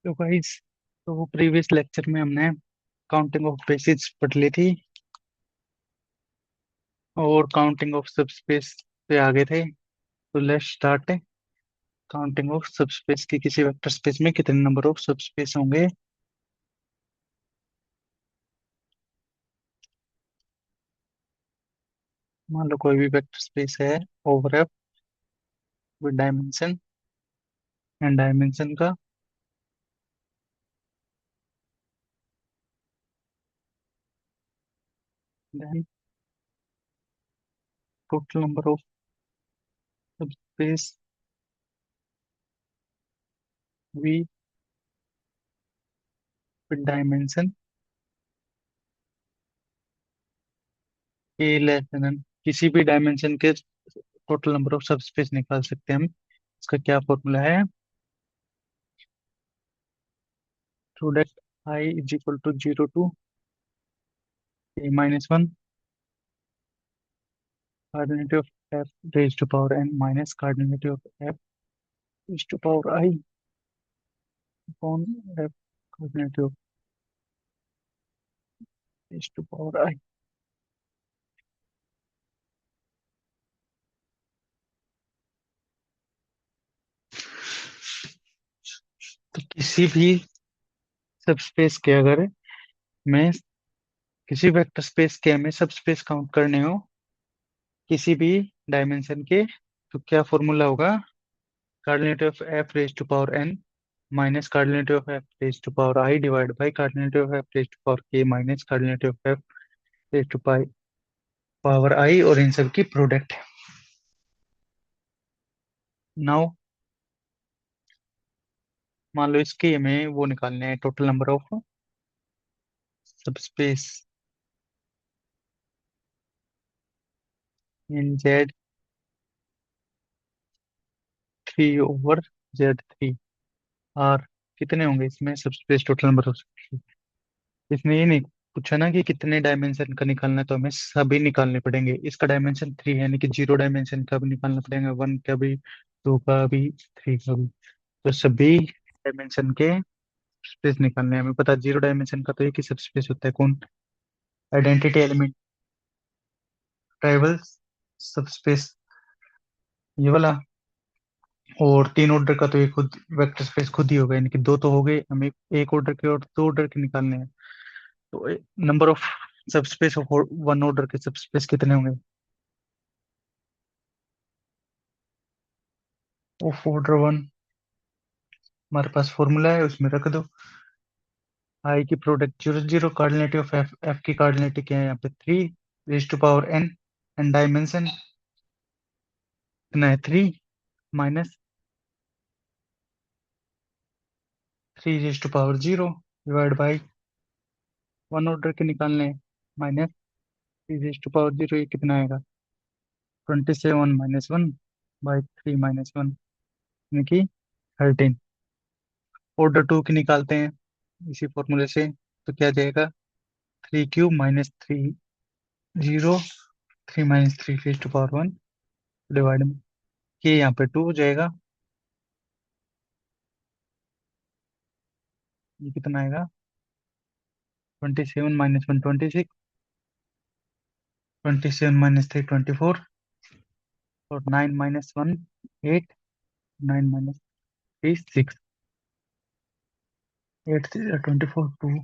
तो गाइस, तो previous lecture में हमने काउंटिंग ऑफ बेसिस पढ़ ली थी और काउंटिंग ऑफ सबस्पेस पे आगे थे। तो let's start counting of subspace की किसी वेक्टर स्पेस में कितने नंबर ऑफ सबस्पेस होंगे। मान लो कोई भी वेक्टर स्पेस है over F with dimension and dimension का then total number of subspace V with dimension A less than किसी भी डायमेंशन के टोटल नंबर ऑफ सबस्पेस निकाल सकते हैं हम। इसका क्या फॉर्मूला है? Product I is equal to 0 to a-1 coordinate of f raised to power n minus coordinate of f raised to power I upon f coordinate of raised to power I। तो किसी भी subspace के अगर मैं किसी vector space के हमें subspace count करने हो किसी भी डायमेंशन के, तो क्या फॉर्मूला होगा? Cardinality of F raise to power N minus cardinality of F raise to power I divide by cardinality of F raise to power K minus cardinality of F raise to pi power I, और इन सब की product. Now मान लो इसके हमें वो निकालने हैं total number of subspace in Z3/Z3 are. कितने होंगे इसमें सबस्पेस टोटल नंबर ऑफ? इसने ये नहीं पूछा ना कि कितने डायमेंशन का निकालना है, तो हमें सभी निकालने पड़ेंगे। इसका डायमेंशन 3 है, यानी कि 0 डायमेंशन का भी निकालना पड़ेगा, 1 का भी, 2 का भी, 3 का भी। तो सभी डायमेंशन के स्पेस निकालने हैं हमें। पता 0 डायमेंशन का तो एक ही सबस्पेस होता है, कौन? आइडेंटिटी एलिमेंट ट्राइवल सबस्पेस, ये वाला। और 3 ऑर्डर का तो एक खुद वेक्टर स्पेस खुद ही होगा, यानी कि दो तो हो गए। हमें एक ऑर्डर के और 2 ऑर्डर के निकालने हैं। तो number of subspace of 1 order के सबस्पेस कितने होंगे? ऑफ ऑर्डर 1 हमारे पास फॉर्मूला है, उसमें रख दो। आई की product 0 0 cardinality of F, F की कार्डिनेटिव क्या है यहाँ पे? 3 raise to power n, and dimension कितना है? 3 - 3 raise to power 0 divide by 1 order के निकालने, -3 रेज टू पावर 0। ये कितना आएगा? 27 - 1 बाई 3 - 1, यानी कि 13। ऑर्डर 2 की निकालते हैं इसी फॉर्मूले से, तो क्या जाएगा? 3³ - 3 0 3 - 3 रेज टू पावर 1 डिवाइड में के, यहाँ पे 2 हो जाएगा। ये कितना आएगा? 27 - 1 26, 27 - 3 24, और 9 - 1 8, 9 - 3 6, 8 3 24 2।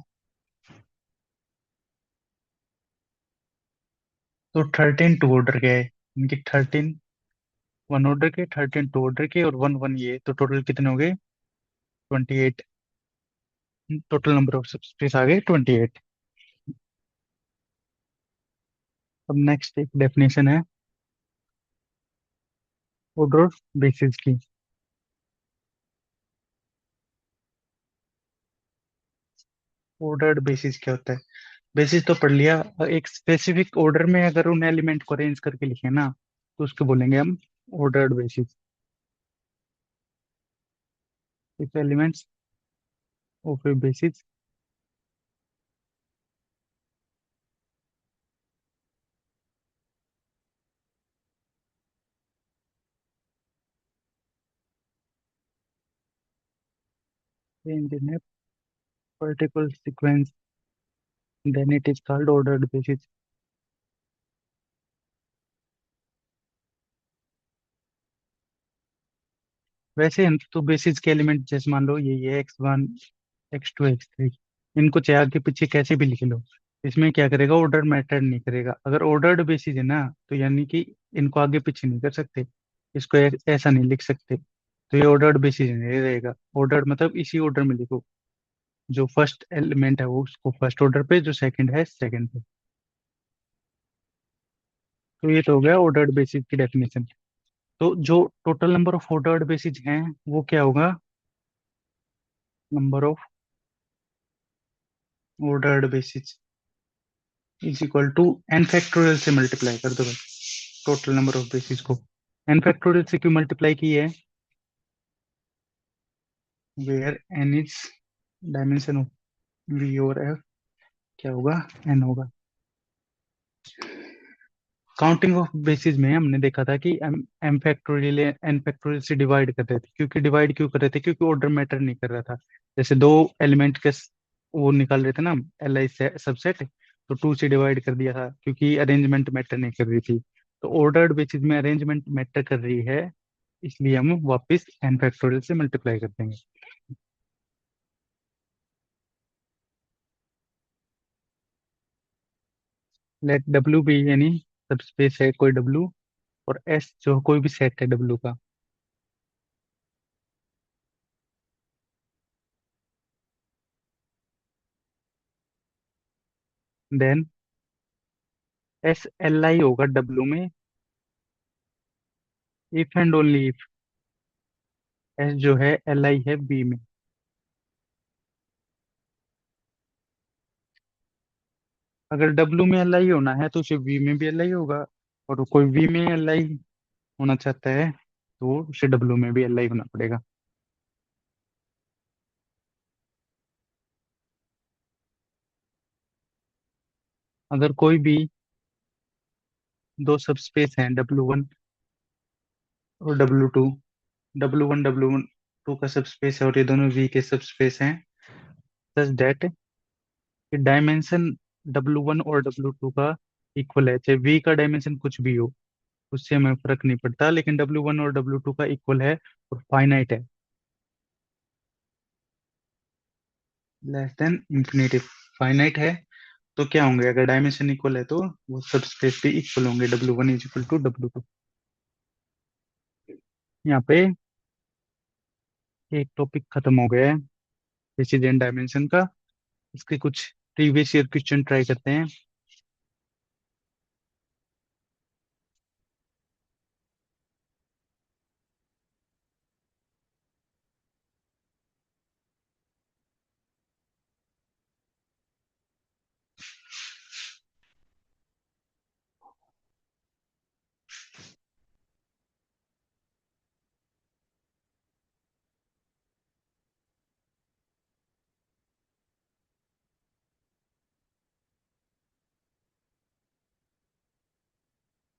तो 13 2 ऑर्डर के है, इनकी 13 1 ऑर्डर के, 13 2 ऑर्डर के, और 1 1 ये, तो टोटल कितने हो गए? 28। टोटल नंबर ऑफ सबस्पेस आ गए 28। अब नेक्स्ट एक डेफिनेशन है ऑर्डर बेसिस की। ऑर्डर्ड बेसिस क्या होता है? बेसिस तो पढ़ लिया। एक स्पेसिफिक ऑर्डर में अगर उन एलिमेंट को अरेंज करके लिखे ना, तो उसको बोलेंगे हम ordered basis. If elements of A basis change in a particular sequence, then it is called ordered basis. वैसे हम तो बेसिस के एलिमेंट जैसे मान लो ये x1 x2 x3, इनको चाहे आगे पीछे कैसे भी लिख लो, इसमें क्या करेगा, ऑर्डर मैटर नहीं करेगा। अगर ऑर्डर्ड बेसिस है ना, तो यानी कि इनको आगे पीछे नहीं कर सकते, इसको ऐसा नहीं लिख सकते, तो ये ऑर्डर्ड बेसिस नहीं रहेगा। ऑर्डर्ड मतलब इसी ऑर्डर में लिखो, जो फर्स्ट एलिमेंट है वो उसको फर्स्ट ऑर्डर पे, जो सेकंड है सेकंड पे। तो ये तो हो गया ऑर्डर्ड बेसिस की डेफिनेशन। तो जो total number of ordered basis हैं वो क्या होगा, number of ordered basis is equal to n factorial से मल्टीप्लाई कर दो भाई टोटल नंबर ऑफ बेसिस को। एन फैक्टोरियल से क्यों मल्टीप्लाई की है, where n is dimension of V और एफ, क्या होगा, एन होगा। काउंटिंग ऑफ बेसिस में हमने देखा था कि M M factorial n factorial से डिवाइड कर रहे थे, क्योंकि डिवाइड क्यों कर रहे थे, क्योंकि ऑर्डर मैटर नहीं कर रहा था। जैसे दो एलिमेंट के वो निकाल रहे थे ना, एल आई सबसेट, तो टू से डिवाइड कर दिया था क्योंकि अरेंजमेंट मैटर नहीं कर रही थी। तो ऑर्डर्ड बेसिस में अरेंजमेंट मैटर कर रही है, इसलिए हम वापस एन फैक्टोरियल से मल्टीप्लाई कर देंगे। लेट डब्ल्यू भी यानी सब स्पेस है कोई डब्ल्यू, और एस जो कोई भी सेट है डब्ल्यू का। देन एस एल आई होगा डब्ल्यू में, if and only if S जो है एल आई है बी में। अगर डब्ल्यू में एल आई होना है तो उसे वी में भी एल आई होगा, और कोई वी में एल आई होना चाहता है तो उसे डब्ल्यू में भी एल आई होना पड़ेगा। अगर कोई भी दो सब स्पेस हैं डब्ल्यू 1 और डब्ल्यू 2, डब्ल्यू 1 डब्ल्यू 2 का सब स्पेस है और ये दोनों वी के सब स्पेस हैं, सच दैट डायमेंशन डब्ल्यू 1 और डब्ल्यू 2 का इक्वल है, चाहे वी का डायमेंशन कुछ भी हो, उससे हमें फर्क नहीं पड़ता, लेकिन डब्ल्यू 1 और डब्ल्यू 2 का इक्वल है और फाइनाइट है, लेस देन इंफिनिटी। फाइनाइट है तो क्या होंगे, अगर डायमेंशन इक्वल है तो वो सब स्पेस भी इक्वल होंगे, W 1 is equal to W 2। यहाँ पे एक टॉपिक खत्म हो गया है प्रेसिडेंट डायमेंशन का। इसके कुछ प्रीवियस ईयर क्वेश्चन ट्राई करते हैं।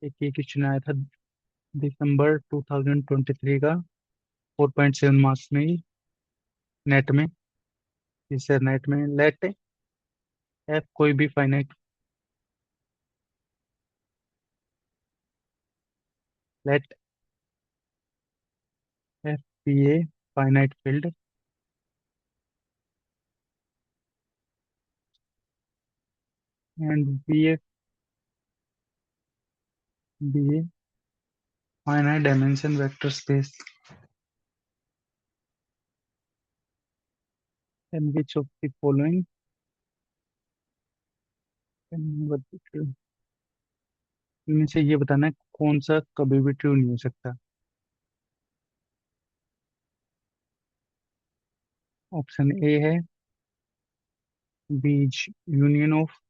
एक ये क्वेश्चन आया था दिसंबर 2023 का, 4.7 मार्क्स में ही, नेट में, इस नेट में। लेट एफ कोई भी finite, let F be a finite field and be a finite dimension vector space in which of the following, इनमें से ये बताना है कौन सा कभी भी ट्रू नहीं हो सकता। ऑप्शन ए है V is union of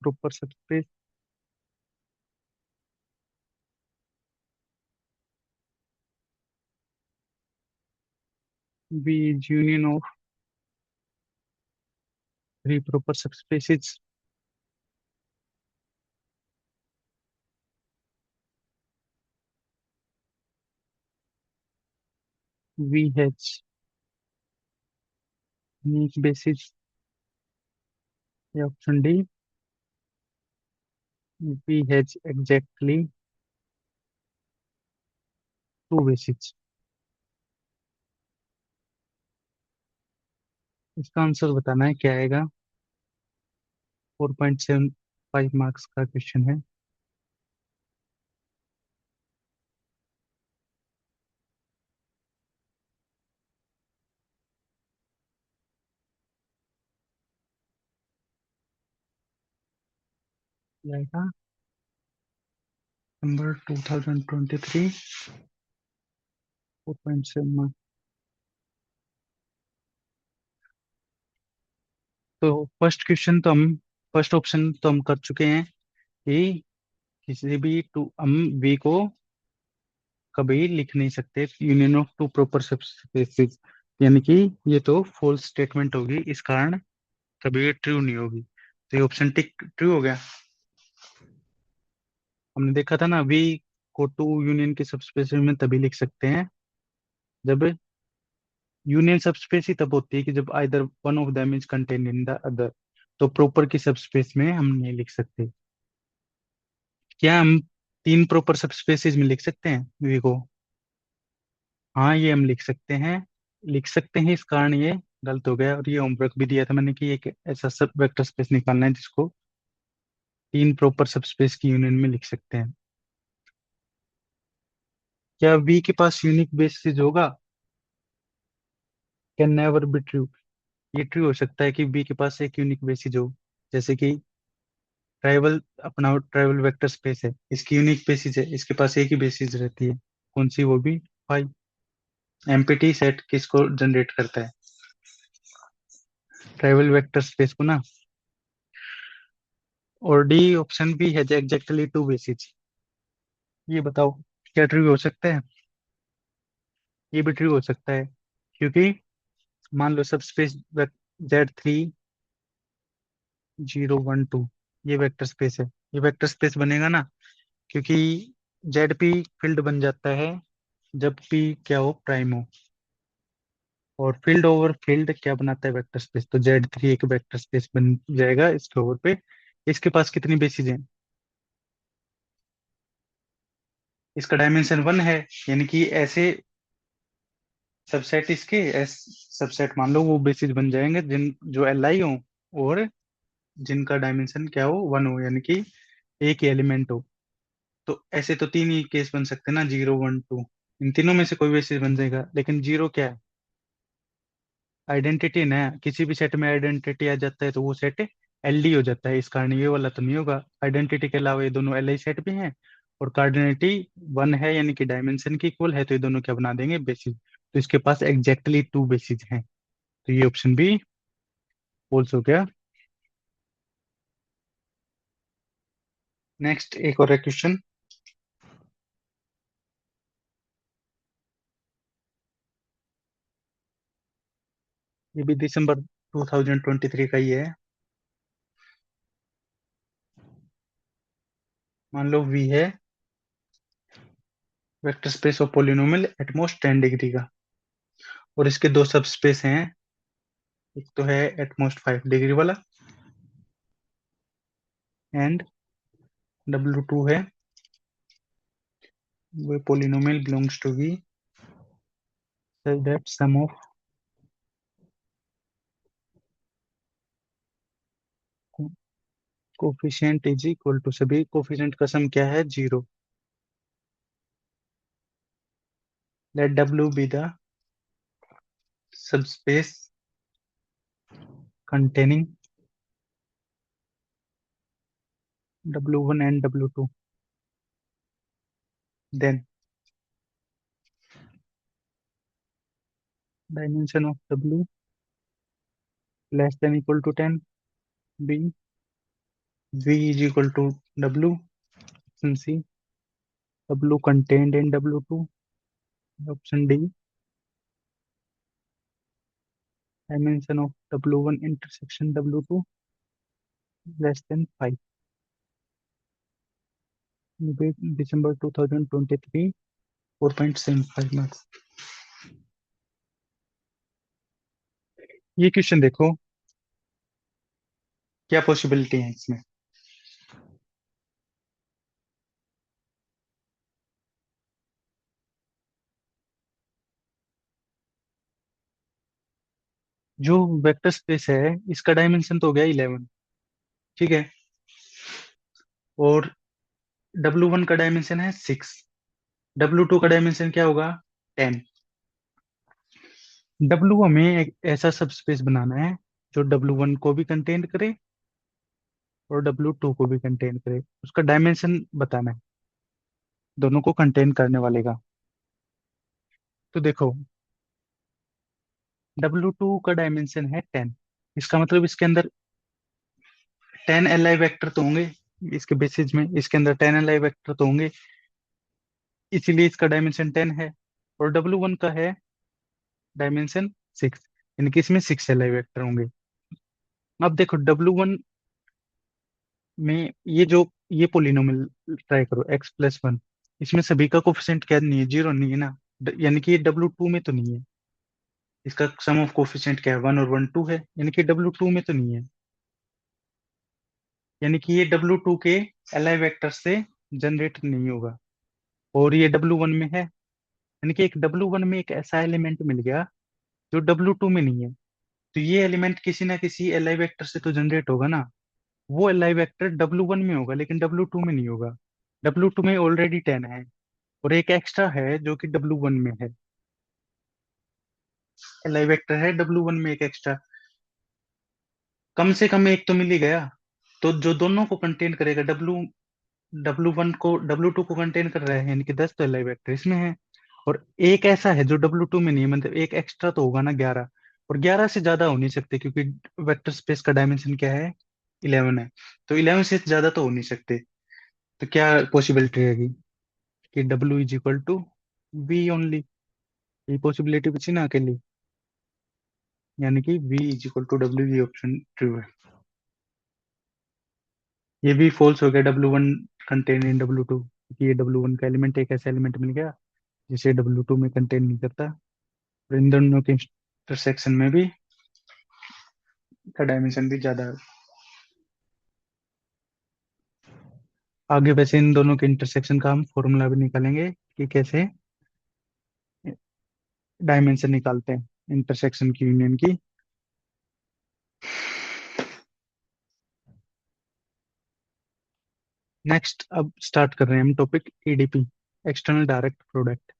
proper subspace, V is union of three proper subspaces, V has unique basis, या option D, V has exactly two basis. इसका आंसर बताना है, क्या आएगा। 4.75 मार्क्स का क्वेश्चन है। क्या आएगा? Number 2023, 4.7 marks. तो फर्स्ट ऑप्शन तो हम कर चुके हैं कि किसी भी टू हम वी को कभी लिख नहीं सकते union of two proper subspaces, यानी कि ये तो फॉल्स स्टेटमेंट होगी, इस कारण कभी ये ट्रू नहीं होगी। तो ये ऑप्शन टिक ट्रू हो गया। हमने देखा था ना, वी को टू यूनियन के सबस्पेसेस में तभी लिख सकते हैं जब यूनियन सबस्पेस ही तब होती है कि जब either one of them is contained in the other. तो प्रॉपर की सबस्पेस में हम नहीं लिख सकते। क्या हम तीन प्रॉपर सबस्पेसेस में लिख सकते हैं वी को? हाँ, ये हम लिख सकते हैं। लिख सकते हैं, इस कारण ये गलत हो गया। और ये होमवर्क भी दिया था मैंने कि एक ऐसा सब वेक्टर स्पेस निकालना है जिसको तीन प्रॉपर सबस्पेस की यूनियन में लिख सकते हैं। क्या वी के पास यूनिक बेसिस होगा? Can never be true. ये ट्रू हो सकता है कि वी के पास एक यूनिक बेसिस हो। जैसे कि ट्राइवल वेक्टर स्पेस है, इसकी यूनिक बेसिस है, इसके पास एक ही बेसिस रहती है। कौन सी? वो भी फाइव। एम्प्टी सेट किसको जनरेट करता है? ट्राइवल वेक्टर स्पेस को ना। और डी ऑप्शन भी है एग्जैक्टली टू बेसिस। ये बताओ, क्या ट्रू हो सकता है? ये भी ट्रू हो सकता है, क्योंकि मान लो सब स्पेस Z3012 ये वेक्टर स्पेस है। ये वेक्टर स्पेस बनेगा ना, क्योंकि जेड पी फील्ड बन जाता है जब पी क्या हो, प्राइम हो। और फील्ड ओवर फील्ड क्या बनाता है? Vector space. तो Z3 एक वेक्टर स्पेस बन जाएगा इसके ओवर पे। इसके पास कितनी बेसिस हैं? इसका डायमेंशन वन है, यानी कि ऐसे सबसेट इसके एस सबसेट मान लो वो बेसिस बन जाएंगे जिन जो एल आई हो, और जिनका डायमेंशन क्या हो, वन हो, यानी कि एक ही एलिमेंट हो। तो ऐसे तो तीन ही केस बन सकते हैं ना, 0 1 2। इन तीनों में से कोई बेसिस बन जाएगा, लेकिन जीरो क्या है? आइडेंटिटी ना। किसी भी सेट में आइडेंटिटी आ जाता है तो वो सेट एलडी हो जाता है, इस कारण ये वाला तो नहीं होगा। आइडेंटिटी के अलावा ये दोनों एल आई सेट भी हैं, और कार्डिनलिटी वन है, यानी कि डायमेंशन की इक्वल है, तो ये दोनों क्या बना देंगे? बेसिस। तो इसके पास एग्जैक्टली टू बेसिस हैं। तो ये ऑप्शन बी फॉल्स हो गया। नेक्स्ट एक और क्वेश्चन। ये भी दिसंबर 2023 का ही है। मान लो वी है vector space of polynomial at most 10 degree का, और इसके दो सब स्पेस हैं। एक तो है एटमोस्ट 5 डिग्री वाला, एंड W2 है, वो polynomial belongs to V such that sum of coefficient is equal to, सभी कोफिशिएंट का सम क्या है? Zero. let W be the subspace containing W1 and W2, then dimension of W less than equal to 10, B V is equal to W, option C W contained in W2, option D dimension of W1 intersection W2 less than 5। December 2023, 4.75 marks। ये question देखो, क्या possibility है इसमें। जो vector space है, इसका dimension तो हो गया 11। ठीक है। और W1 का डायमेंशन है 6। W2 का डायमेंशन क्या होगा? 10। हमें एक ऐसा सब स्पेस बनाना है जो W1 को भी कंटेन करे और W2 को भी कंटेन करे, उसका डायमेंशन बताना है दोनों को कंटेन करने वाले का। तो देखो, W2 का डायमेंशन है 10। इसका मतलब इसके अंदर 10 Li वेक्टर तो होंगे। इसके बेसिस में इसके अंदर 10 Li वेक्टर तो होंगे, इसीलिए इसका डायमेंशन 10 है। और W1 का है डायमेंशन 6, यानी कि इसमें 6 Li वेक्टर होंगे। अब देखो W1 में ये पोलिनोमियल ट्राई करो, x+1। इसमें सभी का कोफिशिएंट क्या नहीं है? जीरो नहीं है ना। यानी कि ये W2 में तो नहीं है। इसका सम ऑफ कोफिशिएंट क्या है? 1 और 1 2 है, यानी कि W2 में तो नहीं है। यानी कि ये W2 के Li वेक्टर से जनरेट नहीं होगा। और ये W1 में है, यानी कि एक W1 में एक ऐसा एलिमेंट मिल गया जो W2 में नहीं है। तो ये एलिमेंट किसी ना किसी Li वेक्टर से तो जनरेट होगा ना। वो Li वेक्टर W1 में होगा लेकिन W2 में नहीं होगा। W2 में ऑलरेडी 10 है, और एक एक्स्ट्रा है जो कि W1 में है। Li वेक्टर है W1 में एक एक्स्ट्रा, कम से कम एक तो मिल ही गया। तो जो दोनों को कंटेन करेगा, W1 को W2 को कंटेन कर रहा है, यानी कि 10 तो Li वेक्टर इसमें है। और एक ऐसा है जो W2 में नहीं है, मतलब एक एक्स्ट्रा तो होगा ना, 11। और 11 से ज्यादा हो नहीं सकते क्योंकि वेक्टर स्पेस का डायमेंशन क्या है? 11 है। तो 11 से ज्यादा तो हो नहीं सकते। तो क्या पॉसिबिलिटी रहेगी? कि W = V ओनली। ये पॉसिबिलिटी बची ना अकेली, यानी कि V = W। ये ऑप्शन ट्रू है। ये भी फॉल्स हो गया, W1 कंटेन इन W2, क्योंकि ये W1 का एलिमेंट एक ऐसा एलिमेंट मिल गया जिसे W2 में कंटेन नहीं करता। और इन दोनों के इंटरसेक्शन में भी का डायमेंशन भी ज्यादा है। आगे वैसे इन दोनों के इंटरसेक्शन का हम फॉर्मूला भी निकालेंगे कि कैसे डायमेंशन निकालते हैं इंटरसेक्शन की, यूनियन की। नेक्स्ट अब स्टार्ट कर रहे हैं हम topic EDP, external direct product.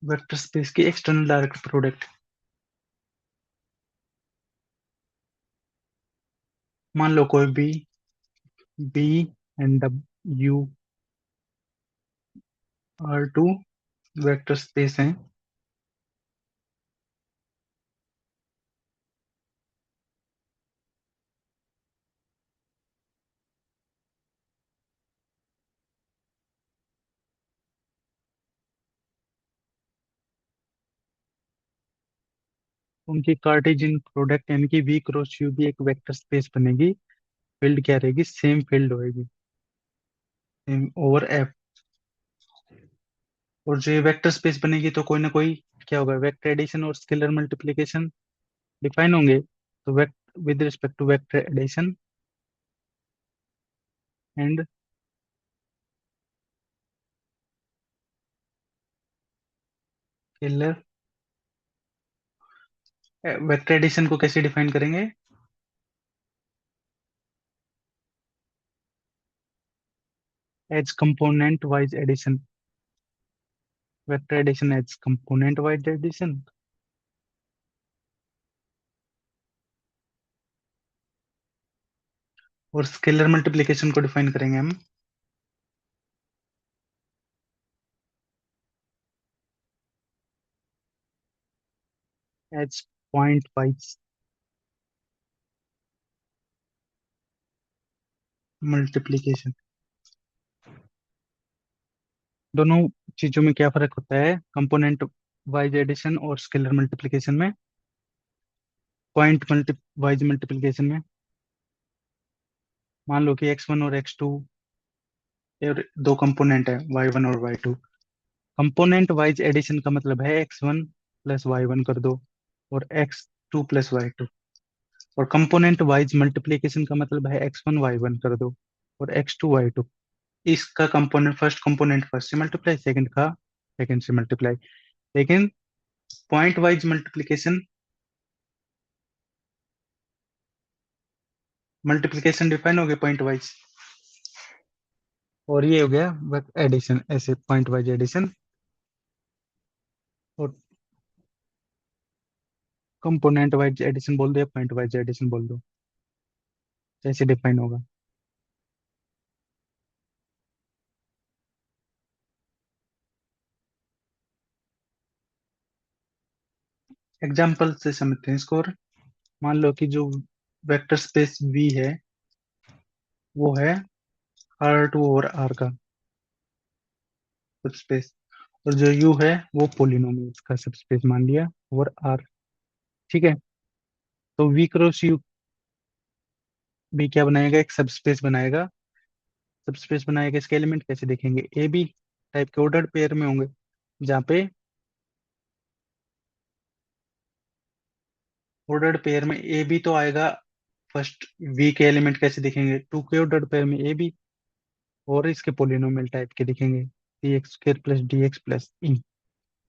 Vector space की एक्सटर्नल डायरेक्ट प्रोडक्ट। मान लो कोई भी B and U are two vector space हैं। उनकी कार्टेशियन प्रोडक्ट यानी कि V × U भी एक वेक्टर स्पेस बनेगी। फील्ड क्या रहेगी? सेम फील्ड होगी, सेम ओवर एफ। और जो ये वेक्टर स्पेस बनेगी तो कोई ना कोई क्या होगा? वेक्टर एडिशन और स्केलर मल्टीप्लिकेशन डिफाइन होंगे। तो vector with respect to vector addition and scalar, vector addition को कैसे डिफाइन करेंगे? As component wise addition. Vector addition as component wise addition. और स्केलर मल्टीप्लिकेशन को डिफाइन करेंगे हम एज पॉइंट वाइज मल्टीप्लिकेशन। दोनों चीजों में क्या फर्क होता है कंपोनेंट वाइज एडिशन और स्केलर मल्टीप्लिकेशन में? पॉइंट मल्टी वाइज मल्टीप्लिकेशन में मान लो कि x1 और x2 और दो कंपोनेंट है y1 और y2। कंपोनेंट वाइज एडिशन का मतलब है x1 प्लस y1 कर दो और x2 प्लस y2। और कंपोनेंट वाइज मल्टीप्लिकेशन का मतलब है x1 y1 कर दो और x2 y2। इसका कंपोनेंट फर्स्ट कंपोनेंट फर्स्ट से मल्टीप्लाई, सेकंड का सेकंड से मल्टीप्लाई। लेकिन point wise multiplication, multiplication define हो गया पॉइंट वाइज। और ये हो गया एडिशन, ऐसे पॉइंट वाइज एडिशन। और कंपोनेंट वाइज एडिशन बोल दो या पॉइंट वाइज एडिशन बोल दो, कैसे डिफाइन होगा? एग्जाम्पल से समझते हैं इसको। और मान लो कि जो वेक्टर स्पेस वी है वो है R2 और R का सबस्पेस, और जो U है वो पोलिनोमियल्स का सबस्पेस मान लिया, और R। ठीक है। तो V क्रॉस U भी क्या बनाएगा, एक सबस्पेस बनाएगा। सबस्पेस बनाएगा, इसके एलिमेंट कैसे देखेंगे, ए बी टाइप के ऑर्डर्ड पेयर में होंगे, जहाँ पे ऑर्डर्ड पेयर में ए बी तो आएगा। फर्स्ट वी के एलिमेंट कैसे दिखेंगे, टू के ऑर्डर्ड पेयर में ए बी, और इसके पोलिनोमियल टाइप के दिखेंगे, C X square plus D X plus E,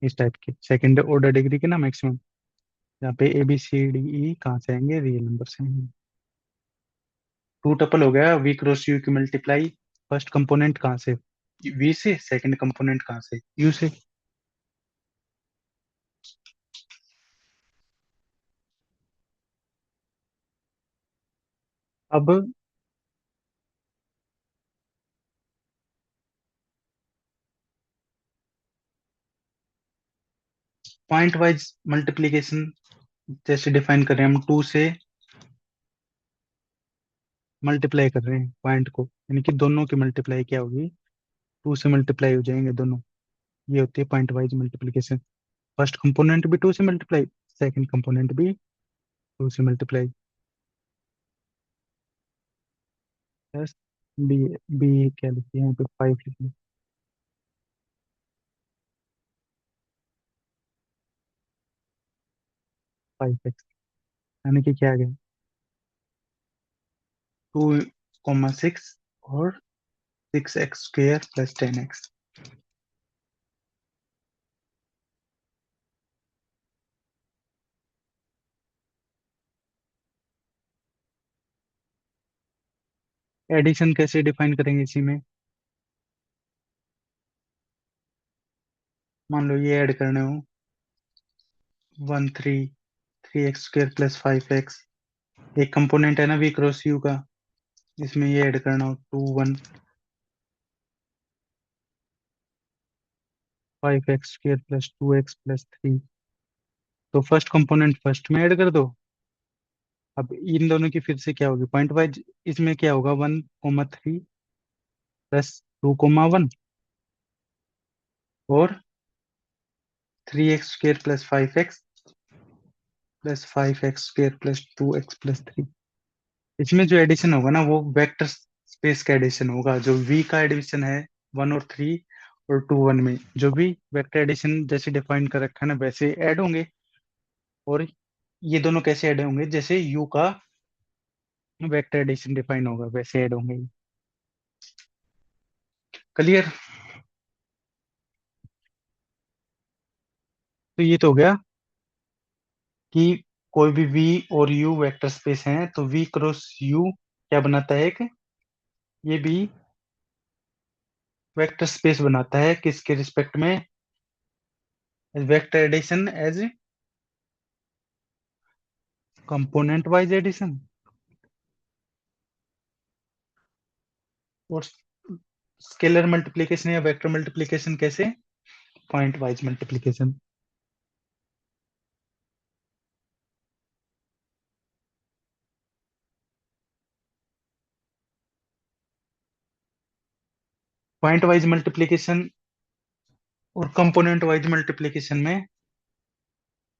इस टाइप के सेकंड ऑर्डर डिग्री के ना मैक्सिमम। यहाँ पे A B C D E कहाँ से आएंगे, रियल नंबर से आएंगे। टू टपल हो गया वी क्रॉस यू की मल्टीप्लाई। फर्स्ट कंपोनेंट कहाँ से, वी से, सेकंड कंपोनेंट कहाँ से, यू से। अब पॉइंट वाइज मल्टीप्लीकेशन जैसे डिफाइन कर रहे हैं हम, टू से मल्टीप्लाई कर रहे हैं पॉइंट को, यानी कि दोनों की मल्टीप्लाई क्या होगी, टू से मल्टीप्लाई हो जाएंगे दोनों। ये होती है point wise multiplication. First component भी टू से मल्टीप्लाई, सेकंड कंपोनेंट भी टू से मल्टीप्लाई। बस बी, बी क्या लिखिए यहाँ पे, फाइव लिखिए, 5x, यानी कि क्या आ गया, 2,6 और 6x² प्लस 10x। एडिशन कैसे डिफाइन करेंगे इसी में? मान लो ये ऐड करने हो, 3x² प्लस 5x। एक कंपोनेंट है ना वी क्रॉस यू का, इसमें ये ऐड करना हो 5x² प्लस 2x प्लस 3। तो फर्स्ट कंपोनेंट फर्स्ट में ऐड कर दो। अब इन दोनों की फिर से क्या होगी पॉइंट वाइज, इसमें क्या होगा, 1,3 प्लस 2,1 और 3x² plus 5x plus 5x² plus 2x plus 3। इसमें जो एडिशन होगा ना वो वेक्टर स्पेस का एडिशन होगा, जो v का एडिशन है 1 और 3 और 2 1 में जो भी वेक्टर एडिशन जैसे डिफाइन कर रखा है ना वैसे ऐड होंगे। और ये दोनों कैसे ऐड होंगे, जैसे u का वेक्टर एडिशन डिफाइन होगा वैसे ऐड होंगे। क्लियर? तो ये तो हो गया कि कोई भी v और u वेक्टर स्पेस हैं तो v क्रॉस u क्या बनाता है, एक ये भी वेक्टर स्पेस बनाता है, किसके रिस्पेक्ट में, vector addition as component wise addition. और स्केलर मल्टीप्लिकेशन या वेक्टर मल्टीप्लिकेशन कैसे, point wise multiplication. Point wise multiplication और कंपोनेंट वाइज मल्टीप्लिकेशन में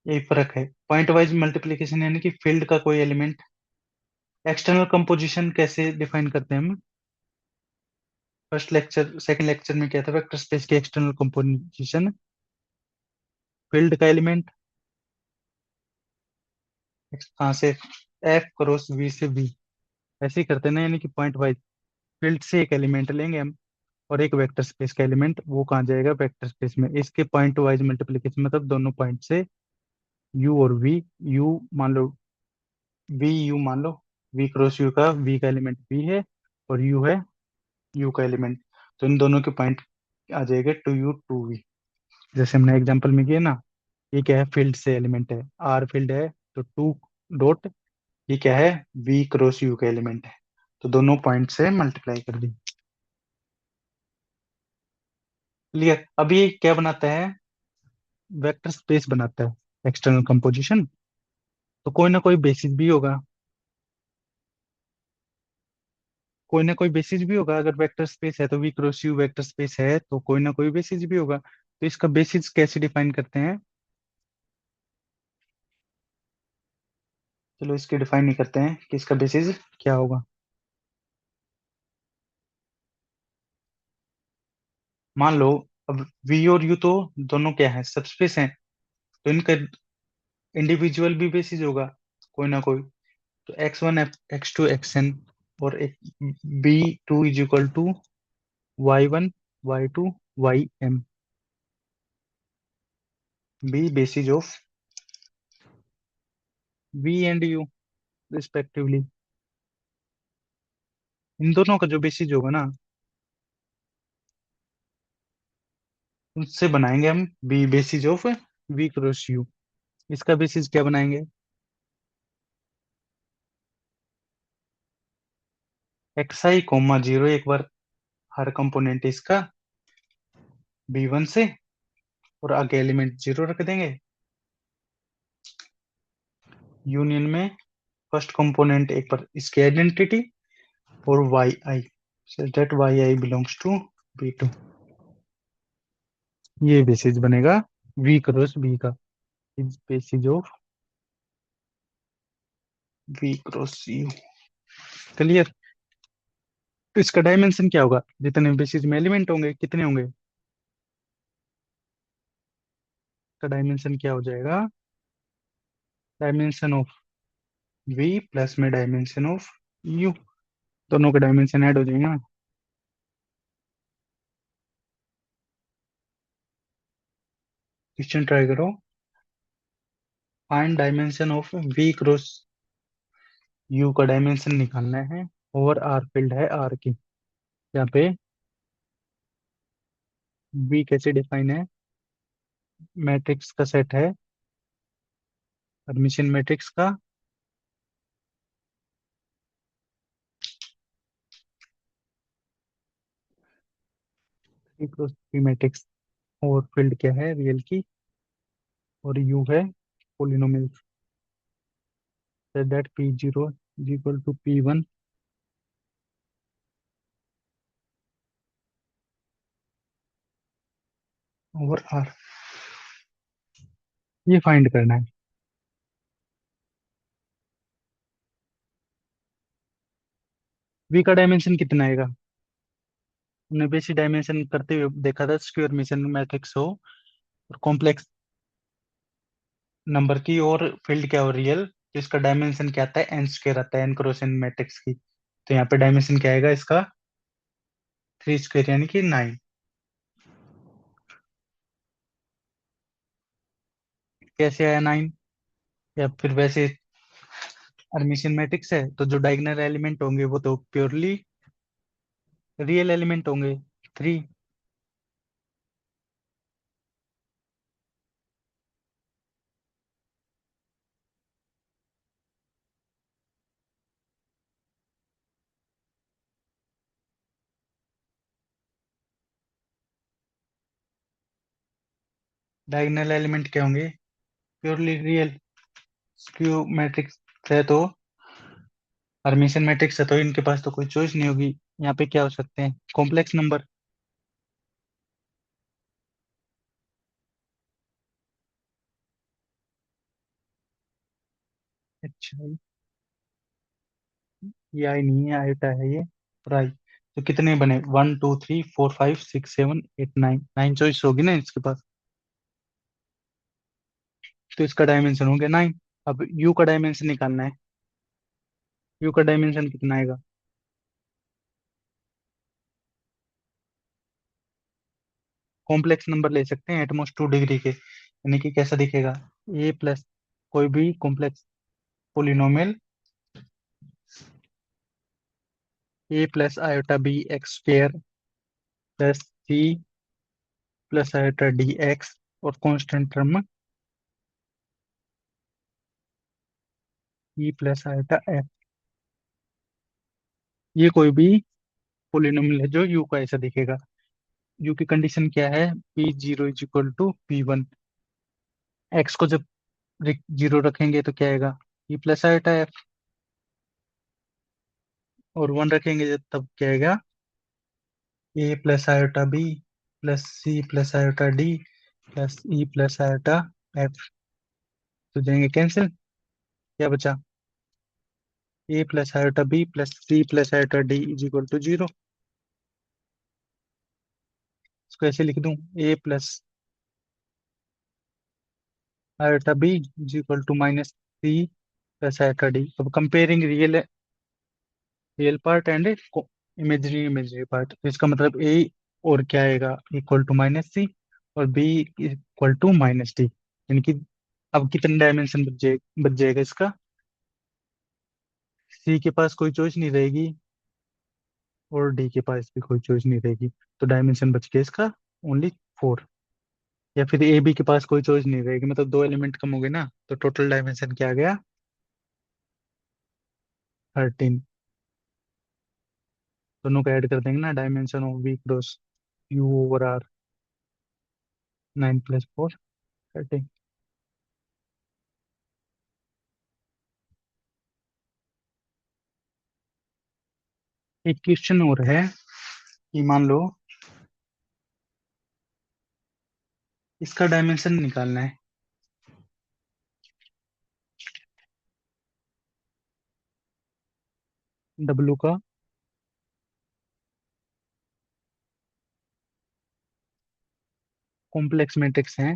यही फर्क है। पॉइंट वाइज मल्टीप्लिकेशन यानी कि फील्ड का कोई एलिमेंट। एक्सटर्नल कंपोजिशन कैसे डिफाइन करते हैं हम? फर्स्ट लेक्चर सेकंड लेक्चर में क्या था? वेक्टर स्पेस की एक्सटर्नल कंपोजिशन, फील्ड का एलिमेंट कहाँ से? एफ क्रॉस वी से बी। ऐसे ही करते हैं ना, यानी कि पॉइंट वाइज फील्ड से एक एलिमेंट लेंगे हम, और एक वेक्टर स्पेस का एलिमेंट वो कहाँ जाएगा? वेक्टर स्पेस में। इसके पॉइंट वाइज मल्टीप्लिकेशन मतलब दोनों पॉइंट से यू और वी, यू मान लो, वी यू मान लो, वी क्रॉस यू का वी का एलिमेंट वी है, और यू है यू का एलिमेंट। तो इन दोनों के पॉइंट आ जाएगा टू यू टू वी। जैसे हमने एग्जांपल में किया ना, ये क्या है? फील्ड से एलिमेंट है, आर फील्ड है, तो टू डॉट, ये क्या है? वी क्रॉस यू का एलिमेंट है। तो दोनों पॉइंट से मल्टीप्लाई कर दी। क्लियर? अभी ये क्या बनाता है? वेक्टर स्पेस बनाता है एक्सटर्नल कंपोजिशन। तो कोई ना कोई बेसिस भी होगा, कोई ना कोई बेसिस भी होगा। अगर वेक्टर स्पेस है तो V cross U vector space है, तो कोई ना कोई बेसिस भी होगा। तो इसका बेसिस कैसे डिफाइन करते हैं? चलो इसकी डिफाइन नहीं करते हैं कि इसका बेसिस क्या होगा। मान लो, अब वी और यू तो दोनों क्या है? सबस्पेस हैं। तो इनका इंडिविजुअल भी बेसिस होगा कोई ना कोई। तो x1 x2 xn, और एक b2 is equal to y1 y2 ym, B basis of v and u respectively. इन दोनों का जो बेसिस होगा ना, उससे बनाएंगे हम B basis of v cross u। इसका बेसिस क्या बनाएंगे? xi कोमा जीरो, एक बार हर कंपोनेंट इसका b1 से, और आगे एलिमेंट जीरो रख देंगे। यूनियन में फर्स्ट कंपोनेंट एक बार इसकी आइडेंटिटी, और Y I, so that yi belongs to b2। ये बेसिस बनेगा v क्रॉस b का, is basis of v cross u। Clear? तो इसका डायमेंशन क्या होगा? जितने बेसिस में एलिमेंट होंगे कितने होंगे? इसका डायमेंशन क्या हो जाएगा? डायमेंशन ऑफ v प्लस में डायमेंशन ऑफ u, दोनों का डायमेंशन ऐड हो जाएगा। क्वेश्चन ट्राई करो। Find dimension of v cross u का डायमेंशन निकालना है, और आर फील्ड है आर की। यहाँ पे v कैसे डिफाइन है? मैट्रिक्स का सेट है, एडमिशन मैट्रिक्स का। थ्री क्रॉस थ्री मैट्रिक्स, और फील्ड क्या है? रियल की, और यू है polynomial, that P zero is equal to p1 over R. ये फाइंड करना है। v का डायमेंशन कितना आएगा? हमने बेसिक डायमेंशन करते हुए देखा था, स्क्वायर मेसन मैट्रिक्स हो और कॉम्प्लेक्स नंबर की, और फील्ड क्या हो? रियल। तो इसका डायमेंशन क्या आता है? एन स्क्वायर आता है, एन क्रॉस एन मैट्रिक्स की। तो यहाँ पे डायमेंशन क्या आएगा इसका? थ्री स्क्वायर यानी कि 9। कैसे आया 9? या फिर वैसे एडमिशन मैट्रिक्स है, तो जो डायगोनल एलिमेंट होंगे वो तो प्योरली रियल एलिमेंट होंगे, थ्री। डायगोनल एलिमेंट क्या होंगे? Purely real. स्क्यू मैट्रिक्स है तो, हर्मिशन मैट्रिक्स है तो इनके पास तो कोई चॉइस नहीं होगी। यहाँ पे क्या हो सकते हैं? Complex number. अच्छा, ये आई नहीं है, आयोटा है ये, और आई। तो कितने बने, 1 2 3 4 5 6 7 8 9, 9 चॉइस होगी ना इसके पास। तो इसका डायमेंशन हो गया 9। अब यू का डायमेंशन निकालना है। यू का डायमेंशन कितना आएगा? कॉम्प्लेक्स नंबर ले सकते हैं एटमोस्ट 2 डिग्री के, यानी कि कैसा दिखेगा, ए प्लस कोई भी complex polynomial, A plus iota B X square plus C plus iota D X, और constant term E plus iota F. ये कोई भी पोलिनोमियल है जो यू का ऐसा दिखेगा। यू की कंडीशन क्या है, P zero is equal to P1। X को जब जीरो रखेंगे तो क्या आएगा, ई प्लस आयोटा एफ, और 1 रखेंगे जब तब क्या आएगा, A plus iota B plus C plus iota D plus E plus iota F. तो जाएंगे कैंसिल, क्या बचा, A plus iota B plus C plus iota D is equal to 0। इसको ऐसे लिख दूं, A plus iota B is equal to minus C plus iota D. अब comparing real real part and imaginary imaginary part, तो इसका मतलब ए और क्या आएगा, इक्वल टू माइनस सी, और B equal to minus D, यानी कि अब कितने डायमेंशन बच जाएगा इसका, सी के पास कोई चॉइस नहीं रहेगी और डी के पास भी कोई चॉइस नहीं रहेगी, तो डायमेंशन बच गया इसका ओनली 4। या फिर ए बी के पास कोई चॉइस नहीं रहेगी, मतलब 2 एलिमेंट कम हो गए ना, तो टोटल डायमेंशन क्या आ गया, 13। दोनों को ऐड कर देंगे ना, dimension of V cross U over R, 9 + 4 13। एक क्वेश्चन और है कि मान लो इसका डायमेंशन निकालना है, डब्लू का, कॉम्प्लेक्स मैट्रिक्स है,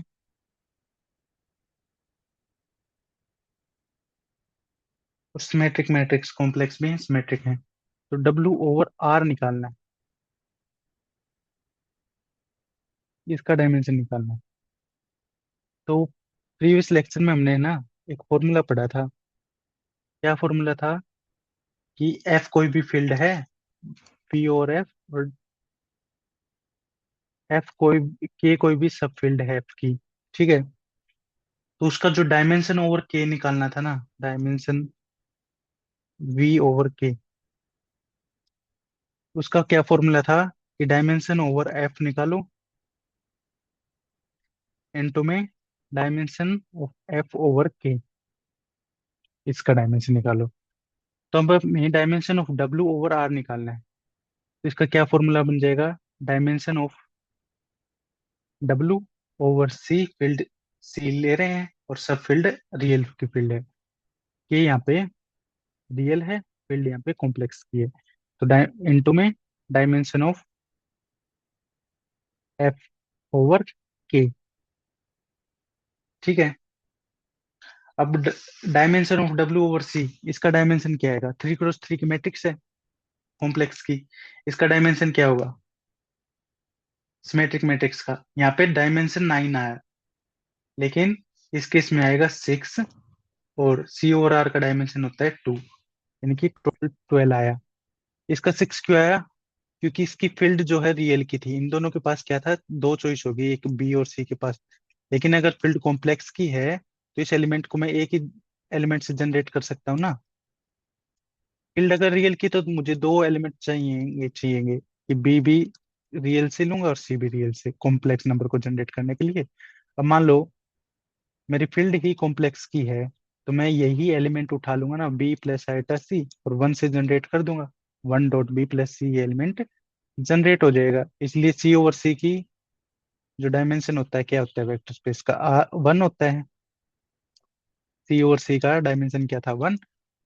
और सिमेट्रिक मैट्रिक्स, कॉम्प्लेक्स भी है सिमेट्रिक है, तो डब्लू ओवर आर निकालना है, इसका डायमेंशन निकालना है। तो प्रीवियस लेक्चर में हमने ना एक फॉर्मूला पढ़ा था, क्या फॉर्मूला था, कि एफ कोई भी फील्ड है, पी और एफ, और एफ कोई के कोई भी सब फील्ड है एफ की, ठीक है, तो उसका जो डायमेंशन ओवर के निकालना था ना, डायमेंशन वी ओवर के, उसका क्या फॉर्मूला था, कि डायमेंशन ओवर एफ निकालो इनटू में dimension of F over K, इसका डायमेंशन निकालो। तो अब हमें dimension of W over R निकालना है, तो इसका क्या फॉर्मूला बन जाएगा, dimension of W over C, field C ले रहे हैं और सब फील्ड रियल की फील्ड है, के यहाँ पे रियल है, फील्ड यहाँ पे कॉम्प्लेक्स की है, तो इनटू में डायमेंशन ऑफ एफ ओवर के, ठीक है। अब डायमेंशन ऑफ डब्ल्यू ओवर सी, इसका डायमेंशन क्या आएगा, 3 × 3 की मैट्रिक्स है कॉम्प्लेक्स की, इसका डायमेंशन क्या होगा, सिमेट्रिक मैट्रिक्स का, यहाँ पे डायमेंशन 9 आया, लेकिन इस केस में आएगा 6, और सी ओवर आर का डायमेंशन होता है 2, यानी कि टोटल 12 आया। इसका 6 क्यों आया, क्योंकि इसकी फील्ड जो है रियल की थी, इन दोनों के पास क्या था, दो चॉइस होगी, एक बी और सी के पास, लेकिन अगर फील्ड कॉम्प्लेक्स की है तो इस एलिमेंट को मैं एक ही एलिमेंट से जनरेट कर सकता हूँ ना। फील्ड अगर रियल की तो मुझे 2 एलिमेंट चाहिए कि बी भी रियल से लूंगा और सी भी रियल से, कॉम्प्लेक्स नंबर को जनरेट करने के लिए। अब मान लो मेरी फील्ड ही कॉम्प्लेक्स की है, तो मैं यही एलिमेंट उठा लूंगा ना, बी प्लस आइटा सी, और 1 से जनरेट कर दूंगा, 1 .b + c एलिमेंट जनरेट हो जाएगा। इसलिए सी ओवर सी की जो डायमेंशन होता है क्या होता है वेक्टर स्पेस का, 1 होता है। सी ओवर सी का डायमेंशन क्या था, 1।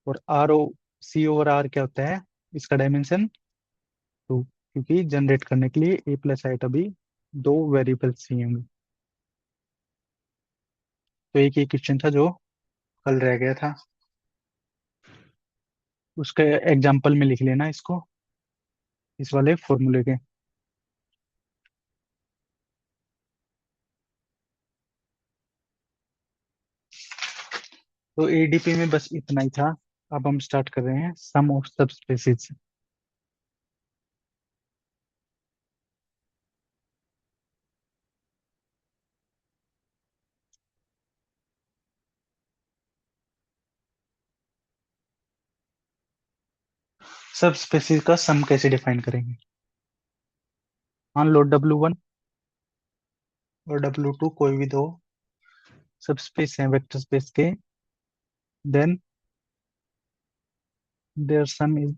और R O C over R क्या होता है, इसका डायमेंशन 2, क्योंकि जनरेट करने के लिए ए प्लस आई अभी दो वेरिएबल्स चाहिए होंगे। तो एक ये क्वेश्चन था जो कल रह गया था, उसके एग्जाम्पल में लिख लेना इसको, इस वाले फॉर्मूले के। तो एडीपी में बस इतना ही था। अब हम स्टार्ट कर रहे हैं सम ऑफ सब स्पेसिस। सब स्पेसिस का सम कैसे डिफाइन करेंगे। मान लो W1 और W2 कोई भी दो सब स्पेस हैं वेक्टर स्पेस के, then their sum is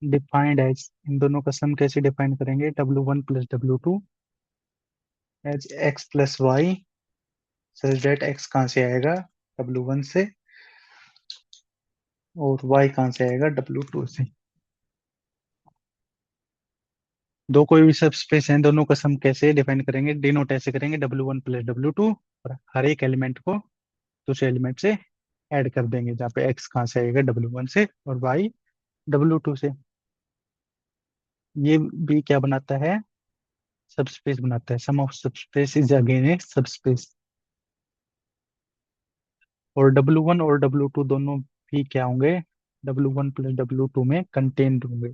defined as, इन दोनों का सम कैसे डिफाइन करेंगे, W1 plus W2 as x plus Y, such that x कहाँ से आएगा, W1 से, और y कहाँ से आएगा, W2 से। दो कोई भी सब स्पेस हैं, दोनों का सम कैसे डिफाइन करेंगे, डिनोट ऐसे करेंगे, W1 प्लस W2, और हर एक एलिमेंट को दूसरे एलिमेंट से ऐड कर देंगे, जहाँ पे x कहाँ से आएगा, W1 से, और y W2 से। ये भी क्या बनाता है, सब स्पेस बनाता है। सम ऑफ सब स्पेस इज अगेन ए सब स्पेस। और W1 और W2 दोनों भी क्या होंगे, W1 प्लस W2 में कंटेन्ड होंगे।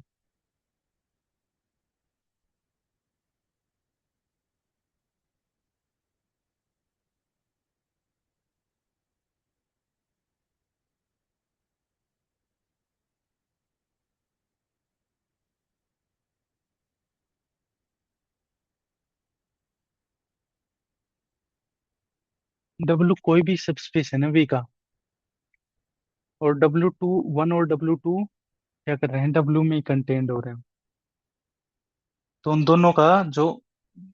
W कोई भी सब स्पेस है ना V का, और W1 और W2 क्या कर रहे हैं, W में ही कंटेन्ड हो रहे हैं। तो उन दोनों का जो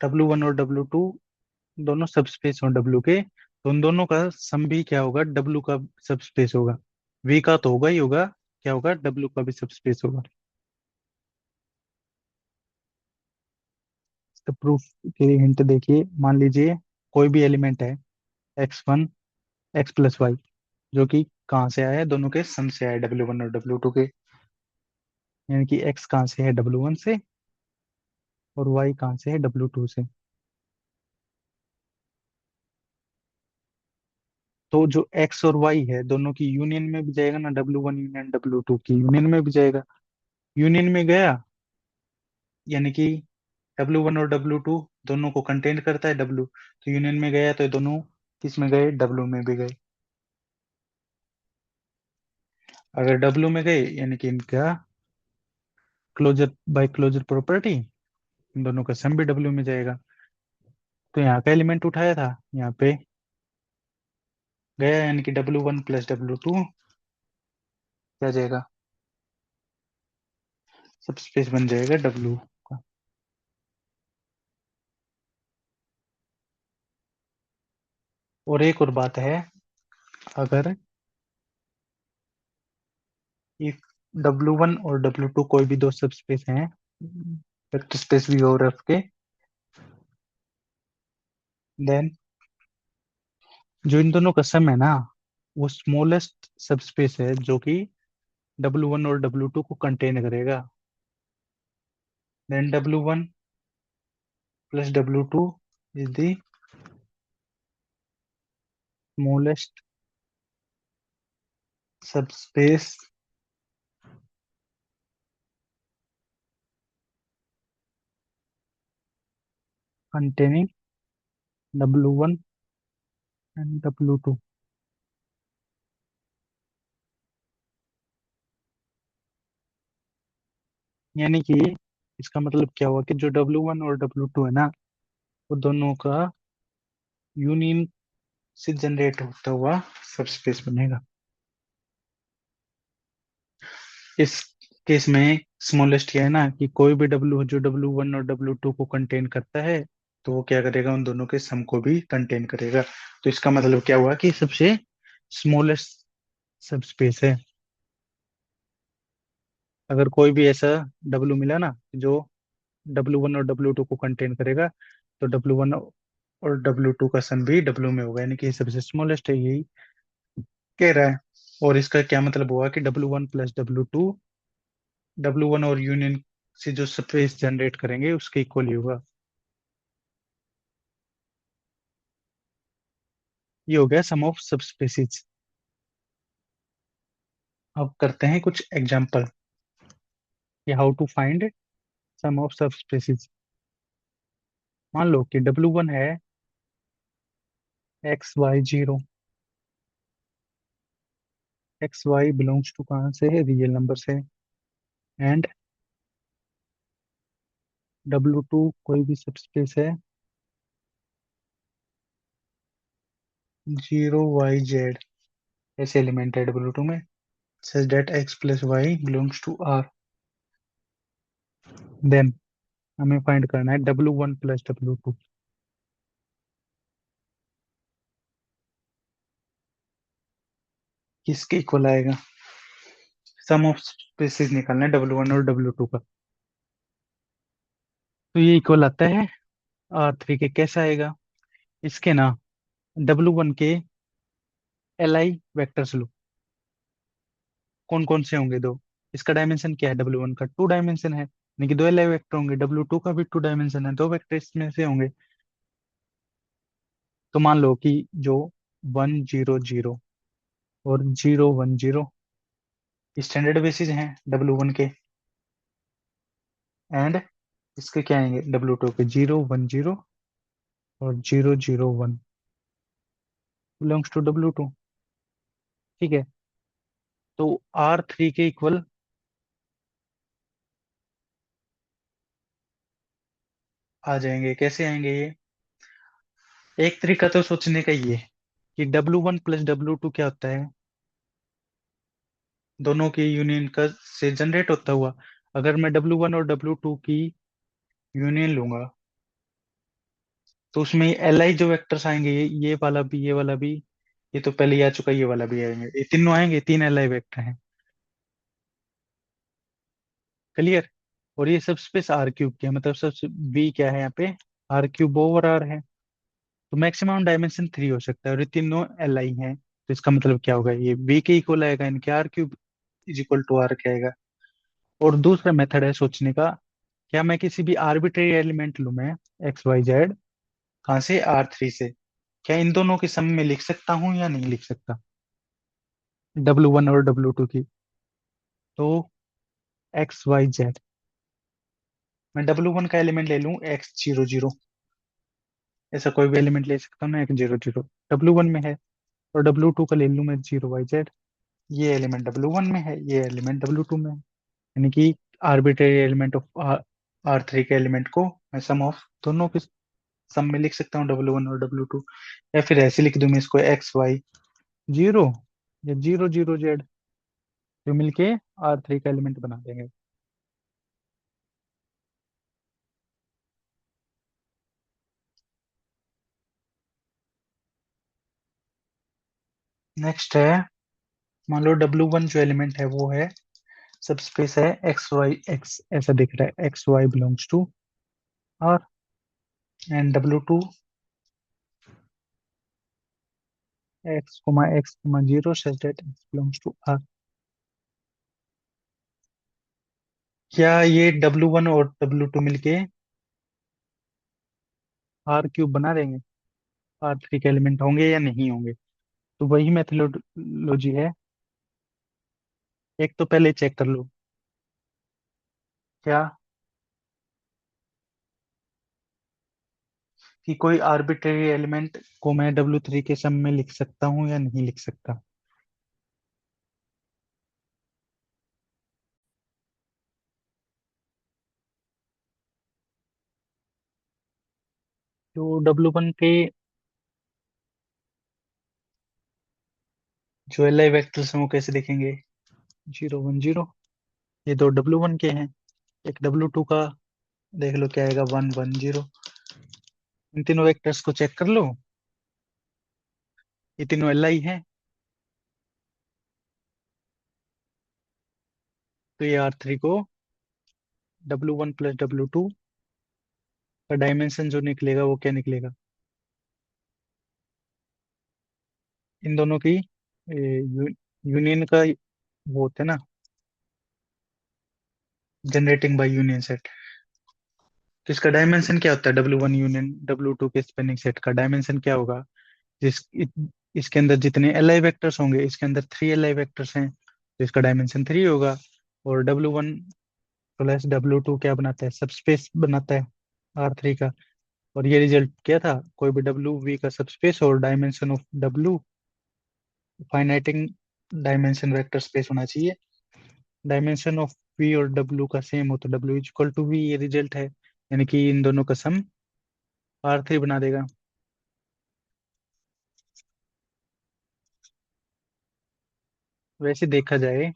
W1 और W2 दोनों सब स्पेस हो W के, तो उन दोनों का सम भी क्या होगा, W का सब स्पेस होगा। V का तो होगा ही होगा, क्या होगा, W का भी सब स्पेस होगा। तो प्रूफ के लिए हिंट देखिए, मान लीजिए कोई भी एलिमेंट है x1 x प्लस वाई, जो कि कहाँ से आया है, दोनों के सम से आया है, W1 और W2 के। यानी कि x कहाँ से है, W1 से, और y कहाँ से है, W2 से। तो जो x और y है दोनों की यूनियन में भी जाएगा ना, W1 यूनियन W2 की यूनियन में भी जाएगा। यूनियन में गया यानी कि W1 और W2 दोनों को कंटेन करता है W, तो यूनियन में गया तो ये दोनों किस में गए, W में भी गए। अगर W में गए यानी कि इनका क्लोजर बाय क्लोजर प्रॉपर्टी, इन दोनों का सम भी W में जाएगा। तो यहाँ का एलिमेंट उठाया था, यहाँ पे गया, यानी कि W1 प्लस W2 क्या जाएगा, सब स्पेस बन जाएगा W का। और एक और बात है, अगर इफ W1 और W2 कोई भी दो सब स्पेस हैं, वेक्टर स्पेस भी हो रफ के, देन जो इन दोनों का सम है ना, वो स्मॉलेस्ट सब स्पेस है जो कि W1 और W2 को कंटेन करेगा। Then W1 plus W2 is the smallest subspace containing W1 and W2। यानी कि इसका मतलब क्या हुआ कि जो W1 और W2 है ना, वो दोनों का यूनियन से जनरेट होता हुआ सब स्पेस बनेगा। इस केस में स्मॉलेस्ट क्या है ना, कि कोई भी W जो W1 और W2 को कंटेन करता है, तो वो क्या करेगा, उन दोनों के सम को भी कंटेन करेगा। तो इसका मतलब क्या हुआ कि सबसे स्मॉलेस्ट सब स्पेस है। अगर कोई भी ऐसा डब्लू मिला ना जो W1 और W2 को कंटेन करेगा, तो W1 और W2 का सम भी W में होगा, यानी कि ये सबसे स्मॉलेस्ट है, यही कह रहा है। और इसका क्या मतलब हुआ कि W1 प्लस W2 और यूनियन से जो स्पेस जनरेट करेंगे उसके इक्वल ही होगा। ये हो गया सम ऑफ सब स्पेसीज। अब करते हैं कुछ एग्जांपल कि how to find sum of subspaces. मान लो कि W1 है XY0। XY बिलोंग्स टू कहाँ से है, रियल नंबर से। एंड W2 कोई भी सब स्पेस है 0 YZ, ऐसे एलिमेंट है W2 में, such that X plus Y belongs to R। Then हमें फाइंड करना है W1 प्लस W2, किसके इक्वल आएगा। सम ऑफ स्पेसिस निकालना है W1 और W2 का। तो ये इक्वल आता है R3 के। कैसा आएगा, इसके ना W1 के LI वेक्टर्स लो। कौन कौन से होंगे, दो। इसका डायमेंशन क्या है, W1 का 2 डायमेंशन है, यानी कि दो LI वेक्टर होंगे। W2 का भी 2 डायमेंशन है, दो वेक्टर इसमें से होंगे। तो मान लो कि जो 1 0 0 और 0 1 0 स्टैंडर्ड बेसिस हैं W1 के। एंड इसके क्या आएंगे, W2 के 0 1 0 और 0 0 1 बिलोंग्स टू W2। ठीक है, तो R3 के इक्वल आ जाएंगे। कैसे आएंगे ये, एक तरीका तो सोचने का ये है कि W1 प्लस W2 क्या होता है, दोनों की यूनियन का से जनरेट होता हुआ। अगर मैं W1 और W2 की यूनियन लूंगा, तो उसमें LI जो वेक्टर्स आएंगे, ये वाला भी, ये वाला भी, ये तो पहले ही आ चुका है, ये वाला भी आएंगे, ये तीनों आएंगे, तीन LI वेक्टर हैं। क्लियर। और ये सब स्पेस R3 की है, मतलब सब बी क्या है यहाँ पे, R3 ओवर R है। तो मैक्सिमम डायमेंशन 3 हो सकता है, और ये तीनों LI हैं। तो इसका मतलब क्या होगा, ये बी के इक्वल आएगा, इनके R3 is equal to R क्या आएगा। और दूसरा मेथड है सोचने का, क्या मैं किसी भी आर्बिट्रेरी एलिमेंट लूं, मैं XYZ, कहाँ से, R3 से, क्या इन दोनों की सम में लिख सकता हूँ या नहीं लिख सकता, W1 और W2 की। तो XYZ, मैं W1 का एलिमेंट ले लूं X 0 0, ऐसा कोई भी एलिमेंट ले सकता हूँ ना, X 0 0 W1 में है। और W2 का ले लूं मैं 0 YZ, ये एलिमेंट W1 में है, ये एलिमेंट W2 में है। यानी कि आर्बिट्रेरी एलिमेंट ऑफ R3 के एलिमेंट को मैं सम ऑफ दोनों के सम में लिख सकता हूँ, W1 और W2। या फिर ऐसे लिख दूं मैं इसको XY0 या 0 0 Z, जो मिलके R3 का एलिमेंट बना देंगे। नेक्स्ट है, मान लो W1 जो एलिमेंट है वो है, सब स्पेस है XYX, ऐसा दिख रहा है, XY belongs to R। And W2 X, X, 0 such that X belongs to R। क्या ये W1 और W2 मिलके R3 बना देंगे, R3 के एलिमेंट होंगे या नहीं होंगे। तो वही मेथोडोलॉजी है। एक तो पहले चेक कर लो, क्या कि कोई आर्बिट्रेरी एलिमेंट को मैं W3 के सम में लिख सकता हूँ या नहीं लिख सकता। तो W1 के जो LI वेक्टर्स हैं वो कैसे लिखेंगे, 0 1 0, ये दो W1 के हैं। एक W2 का देख लो क्या आएगा, 1 1 0। इन तीनों वेक्टर्स को चेक कर लो। ये तीनों एल आई है, तो ये R3 को W1 प्लस W2 का डायमेंशन जो निकलेगा वो क्या निकलेगा? इन दोनों की यूनियन का वो होता है ना, जनरेटिंग बाय यूनियन सेट। तो इसका डायमेंशन क्या होता है? W1 यूनियन W2 के स्पेनिंग सेट का डायमेंशन क्या होगा? जिस इसके अंदर जितने एल आई वेक्टर्स होंगे, इसके अंदर 3 एल आई वेक्टर्स हैं, तो इसका डायमेंशन 3 होगा। और W1 प्लस W2 क्या बनाता है? सबस्पेस बनाता है R3 का। और ये रिजल्ट क्या था? कोई भी W V का सबस्पेस और dimension of W finite dimension vector space होना चाहिए। डायमेंशन ऑफ V और W का सेम हो तो W is equal to V, ये रिजल्ट है। यानी कि इन दोनों का सम R3 बना देगा। वैसे देखा जाए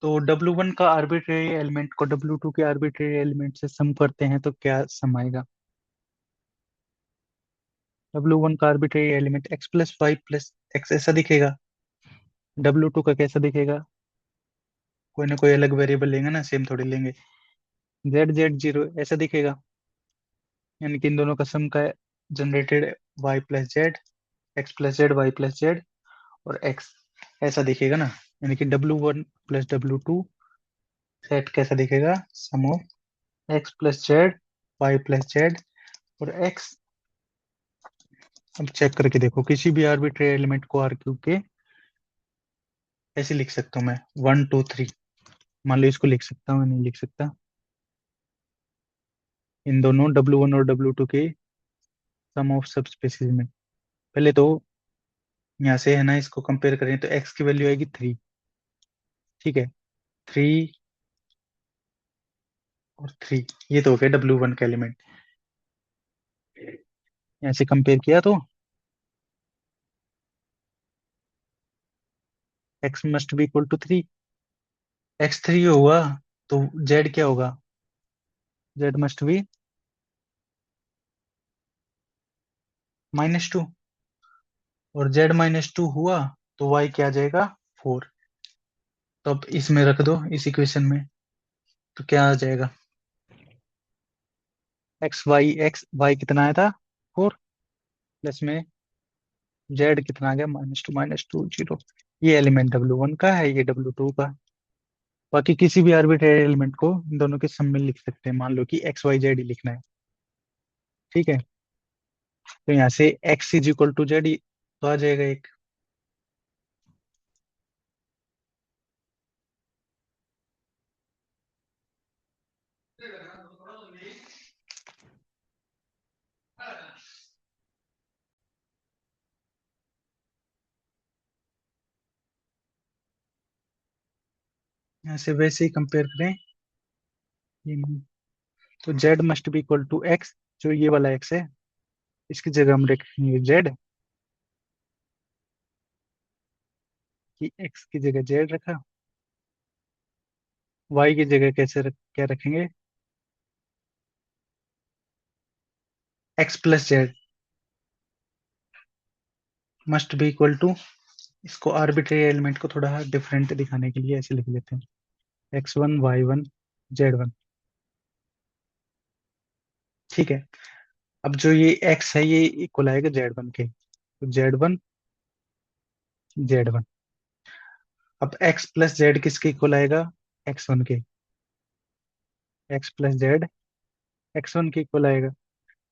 तो W1 का आर्बिट्रेरी एलिमेंट को W2 के आर्बिट्रेरी एलिमेंट से सम करते हैं तो क्या सम आएगा? W1 का आर्बिट्रेरी एलिमेंट x+y+x ऐसा दिखेगा। W2 का कैसा दिखेगा? कोई ना कोई अलग वेरिएबल लेंगे ना, सेम थोड़ी लेंगे। Z0 ऐसा दिखेगा। यानी कि इन दोनों का सम का जनरेटेड y+z, x+z, y+z और x ऐसा दिखेगा ना। यानी कि W1 प्लस W2 सेट कैसा दिखेगा? सम ऑफ x+z, y+z और x। अब चेक करके देखो, किसी भी आर्बिट्रेरी एलिमेंट को आर क्यूब के ऐसे लिख सकता हूँ मैं, 1 2 3। मान लो इसको लिख सकता हूँ, नहीं लिख सकता। इन दोनों W1 और W2 के सम ऑफ सब स्पेसिस में, पहले तो यहाँ से है ना, इसको कंपेयर करें तो x की वैल्यू आएगी 3। ठीक है, 3 और 3, ये तो हो गया W1 का एलिमेंट। यहाँ से कंपेयर किया तो x must be equal to 3। x 3 होगा तो z क्या होगा? z must be -2। और z -2 हुआ तो y क्या आ जाएगा? 4। तो अब इसमें रख दो, इस इक्वेशन में, तो क्या आ जाएगा? x कितना आया था? 4। प्लस में z कितना आ गया? -2 0। ये एलिमेंट W1 का है, ये W2 का। बाकी किसी भी आर्बिट्रेरी एलिमेंट को इन दोनों के सम में लिख सकते हैं। मान लो कि XYZ ही लिखना है। ठीक है, तो यहाँ से x is equal to Z तो आ जाएगा एक। यहाँ से वैसे ही कंपेयर करें, ये- तो z must be equal to x, जो ये वाला x है, इसकी जगह हम रखेंगे z, कि x की जगह z रखा। y की जगह क्या रखेंगे? x+z must be equal to, इसको आर्बिट्रेरी एलिमेंट को थोड़ा डिफरेंट दिखाने के लिए ऐसे लिख लेते हैं, x1 y1 z1। ठीक है, अब जो ये x है ये इक्वल आएगा z1 के, तो z1 अब x+z किसके इक्वल आएगा? x1 के। x+z x1 के इक्वल आएगा।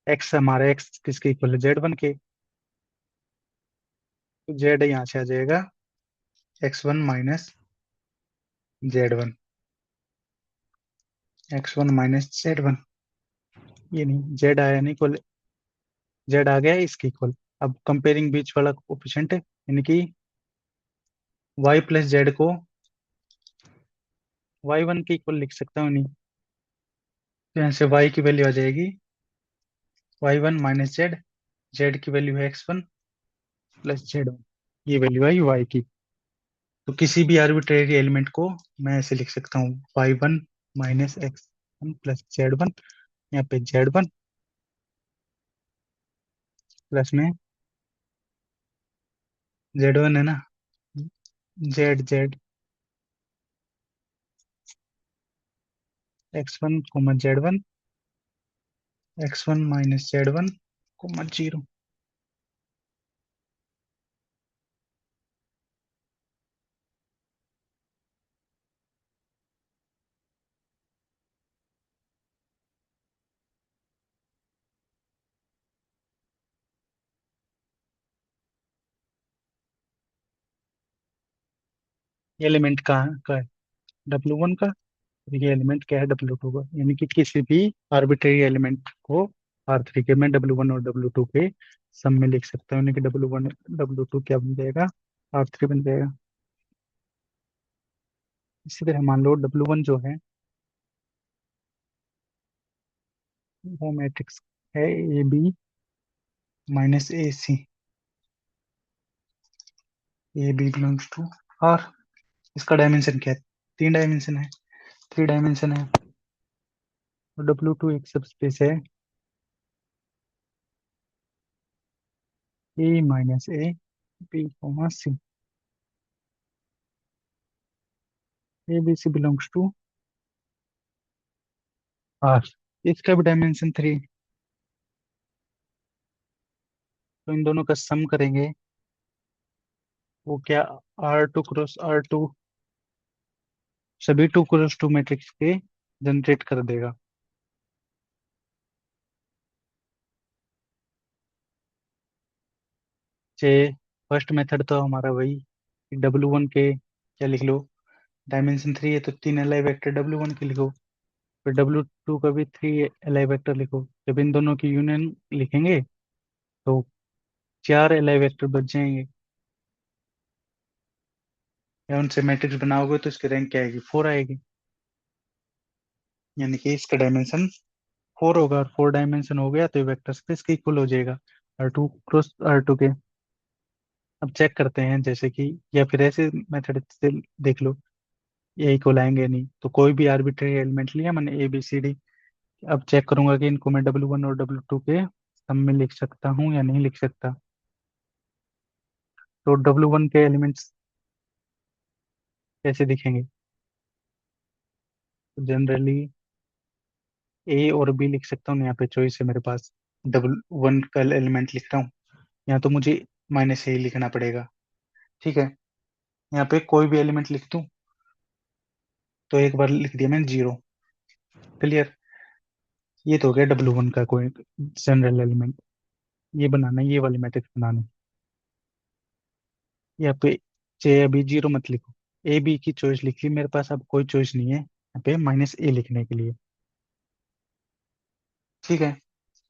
x हमारा x किसके इक्वल है? z1 के। तो z यहाँ से आ जाएगा x1 - z1, x1 - z1। ये नहीं, z आया नहीं इक्वल, z आ गया इसके इक्वल। अब कंपेयरिंग बीच वाला कोफिशिएंट, यानी कि y+z को y1 के इक्वल लिख सकता हूँ नहीं। तो यहाँ से y की वैल्यू आ जाएगी y1 - z, z की वैल्यू है x1 + z1। ये वैल्यू आई y की। तो किसी भी आर्बिट्रेरी एलिमेंट को मैं ऐसे लिख सकता हूँ, y1 minus x1 plus z1, यहाँ पे z1 प्लस में z1 है ना, z x1 coma z1, x1 minus z1 coma 0। ये एलिमेंट कहाँ का है, W1 का। और ये एलिमेंट क्या है, W2 का। यानी कि किसी भी आर्बिट्रेरी एलिमेंट को R3 के मैं W1 और W2 के सम में लिख सकता हूँ, यानी कि W1 W2 क्या बन जाएगा, R3 बन जाएगा। इसी तरह मान लो W1 जो है वो मैट्रिक्स है AB minus AC, AB belongs to R। इसका डायमेंशन क्या है, 3 डायमेंशन है, 3 डायमेंशन है। और W2 एक सबस्पेस है A minus A B comma C, ABC belongs to R। इसका भी डायमेंशन 3। तो इन दोनों का सम करेंगे, वो क्या, R2 क्रॉस R2 सभी 2 क्रॉस 2 मैट्रिक्स के जनरेट कर देगा। चे फर्स्ट मेथड तो हमारा वही, W1 के क्या लिख लो, डायमेंशन 3 है तो 3 एलाई वेक्टर W1 के लिखो, फिर W2 का भी 3 एलाई वेक्टर लिखो। जब इन दोनों की यूनियन लिखेंगे तो 4 एलाई वेक्टर बच जाएंगे, या उनसे मैट्रिक्स बनाओगे तो इसकी रैंक क्या आएगी, 4 आएगी। यानी कि इसका डायमेंशन 4 होगा, और 4 डायमेंशन हो गया तो ये वेक्टर स्पेस के इक्वल हो जाएगा, R2 क्रॉस R2 के। अब चेक करते हैं जैसे कि, या फिर ऐसे मेथड से देख लो, ये इक्वल आएंगे नहीं, तो कोई भी आर्बिट्रेरी एलिमेंट लिया मैंने ABCD। अब चेक करूंगा कि इनको मैं W1 और W2 के सम में लिख सकता हूँ या नहीं लिख सकता। तो W1 के एलिमेंट्स कैसे दिखेंगे, जनरली A और B लिख सकता हूँ, यहाँ पे चॉइस है मेरे पास। W1 का एलिमेंट लिख रहा हूँ, यहाँ तो मुझे माइनस A लिखना पड़ेगा, ठीक है। यहाँ पे कोई भी एलिमेंट लिख दूँ तो एक बार लिख दिया मैंने 0, क्लियर। ये तो हो गया W1 का कोई जनरल एलिमेंट। ये बनाना है, ये वाली मैट्रिक्स बनानी है। यहाँ पे चे अभी 0 मत लिखो, AB की चॉइस लिख ली, मेरे पास अब कोई चॉइस नहीं है यहाँ पे माइनस A लिखने के लिए, ठीक है।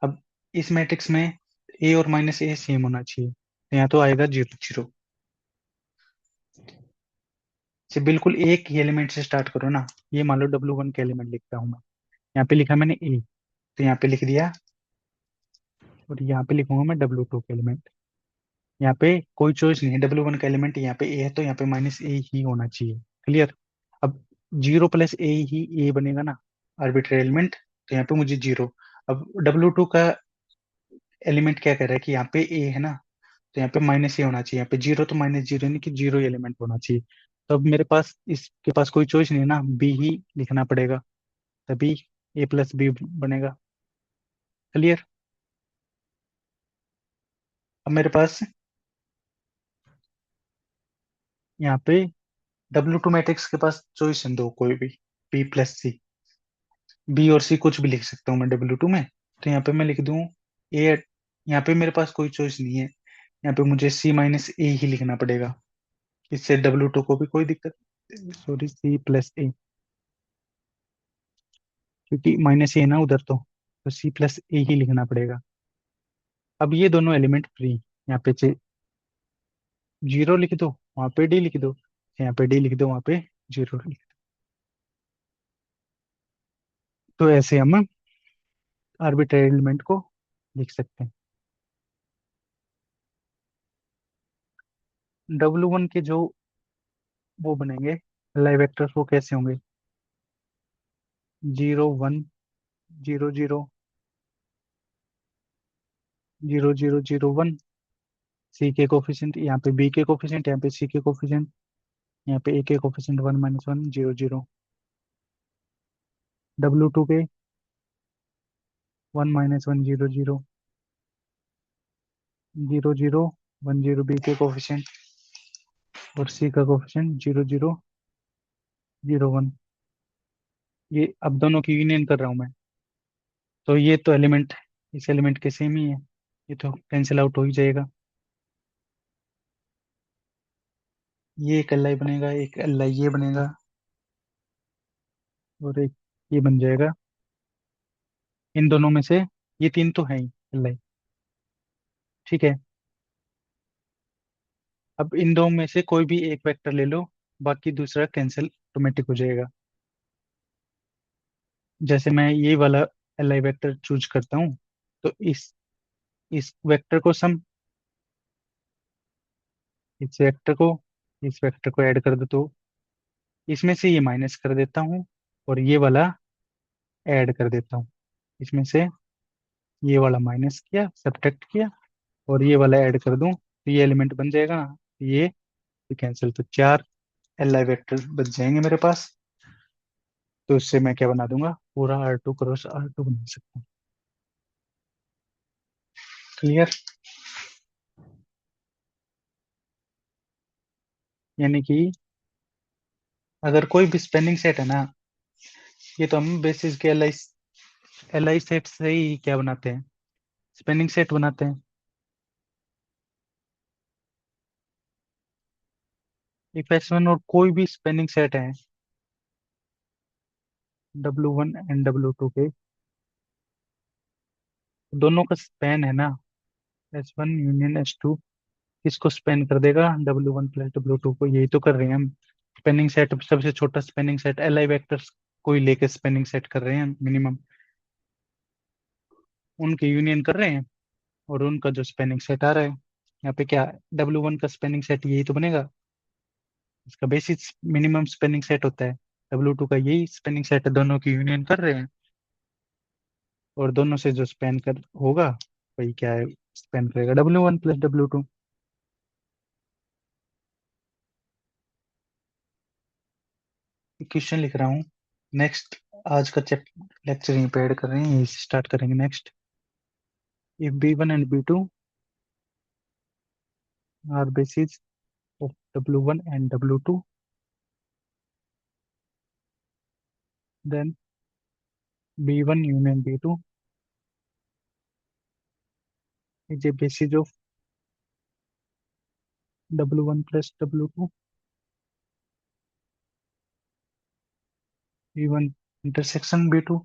अब इस मैट्रिक्स में A और माइनस A सेम होना चाहिए, तो यहाँ तो आएगा 0 0। से बिल्कुल एक ही एलिमेंट से स्टार्ट करो ना। ये मान लो W1 के एलिमेंट लिखता हूँ मैं, यहाँ पे लिखा मैंने A, तो यहाँ पे लिख दिया, और यहाँ पे लिखूंगा मैं W2 के एलिमेंट। यहाँ पे कोई चॉइस नहीं है, W1 का एलिमेंट यहाँ पे A है तो यहाँ पे माइनस A ही होना चाहिए, क्लियर। अब 0 प्लस A ही A बनेगा ना, आर्बिट्रेरी एलिमेंट, तो यहाँ पे मुझे 0। अब W2 का एलिमेंट क्या कह रहा है कि यहाँ पे A है ना, तो यहाँ पे माइनस A होना चाहिए, यहाँ पे 0 तो माइनस 0, यानी कि 0 एलिमेंट होना चाहिए। तो अब मेरे पास इसके पास कोई चॉइस नहीं है ना, B ही लिखना पड़ेगा, तभी A प्लस B बनेगा, क्लियर। अब मेरे पास यहाँ पे W2 मैट्रिक्स के पास चॉइस है दो, कोई भी B प्लस C, बी और सी कुछ भी लिख सकता हूँ मैं W2 में। तो यहाँ पे मैं लिख दूँ ए, यहाँ पे मेरे पास कोई चॉइस नहीं है, यहाँ पे मुझे C माइनस A ही लिखना पड़ेगा। इससे W2 को भी कोई दिक्कत, सॉरी C प्लस A, क्योंकि माइनस ए ना उधर, तो C प्लस A ही लिखना पड़ेगा। अब ये दोनों एलिमेंट फ्री, यहाँ पे 0 लिख दो, वहाँ पे D लिख दो, यहाँ पे D लिख दो, वहाँ पे 0 लिख दो। तो ऐसे हम आर्बिट्ररी एलिमेंट को लिख सकते हैं। W1 के जो वो बनेंगे लाइव वेक्टर्स। वो कैसे होंगे? 0 1 0 0 0 0 0 1। सी के कोफिशिएंट, यहाँ पे बी के कोफिशिएंट, यहाँ पे सी के कोफिशिएंट, यहाँ पे ए के कोफिशिएंट 1 - 1 0 0। W2 के 1 - 1 0 0 0 0 1 0 बी के कोफिशिएंट, और सी का कोफिशिएंट 0 0 0 1। ये अब दोनों की यूनियन कर रहा हूँ मैं। तो ये तो एलिमेंट इस एलिमेंट के सेम ही है, ये तो कैंसिल आउट हो ही जाएगा। ये एक एल आई बनेगा, एक एल आई ये बनेगा, और एक ये बन जाएगा। इन दोनों में से ये तीन तो है ही एल आई। ठीक है। अब इन दोनों में से कोई भी एक वेक्टर ले लो, बाकी दूसरा कैंसिल ऑटोमेटिक हो जाएगा। जैसे मैं ये वाला एल आई वेक्टर चूज करता हूँ, तो इस वेक्टर को सम इस वेक्टर को इस वेक्टर को ऐड कर दो, तो इसमें से ये माइनस कर देता हूँ, और ये वाला ऐड कर देता हूँ। इसमें से ये वाला माइनस किया, सब्ट्रैक्ट किया, और ये वाला ऐड कर दूं, तो ये एलिमेंट बन जाएगा। ये कैंसिल, तो चार एल आई वेक्टर बच जाएंगे मेरे पास। तो इससे मैं क्या बना दूंगा, पूरा R2 क्रॉस R2 बना सकता हूँ। क्लियर? यानी कि अगर कोई भी स्पेनिंग सेट है ना, ये तो हम बेसिस के एल आई सेट से ही क्या बनाते हैं, स्पेनिंग सेट बनाते हैं। इफ S1 और कोई भी स्पेनिंग सेट है, W1 एंड W2 के, दोनों का स्पेन है ना, S1 यूनियन S2, किसको स्पेन कर देगा, W1 + W2 को। यही तो कर रहे हैं हम। स्पेनिंग सेट, सबसे छोटा spanning set L I vectors को ही लेके स्पेनिंग सेट कर रहे हैं मिनिमम, उनके यूनियन कर रहे हैं, और उनका जो स्पेनिंग सेट आ रहा है यहाँ पे क्या, W1 का स्पेनिंग सेट यही तो बनेगा। इसका बेसिस मिनिमम स्पेनिंग सेट होता है, W2 का यही स्पेनिंग सेट है, दोनों की यूनियन कर रहे हैं, और दोनों से जो स्पेन कर होगा वही क्या है, स्पेन करेगा W1 + W2। क्वेश्चन लिख रहा हूँ। नेक्स्ट, आज का लेक्चर यहीं पे ऐड कर रहे हैं, यहीं से स्टार्ट करेंगे next. If B1 and B2 are bases of W1 and W2, then B1 * B2 is a basis of W1 + W2. B1 * B2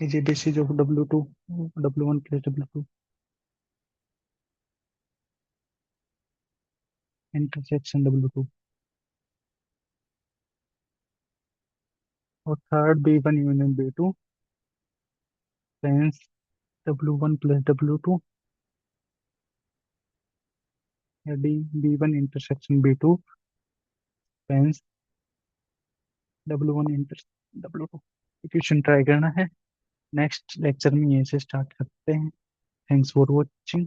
is a basis of W1 + W2 * W2। और third, B1 * B2 spans W1 + W2, या D, B1 * B2 spans W1 * W2। Question try करना है। Next lecture में यहीं से start करते हैं। Thanks for watching.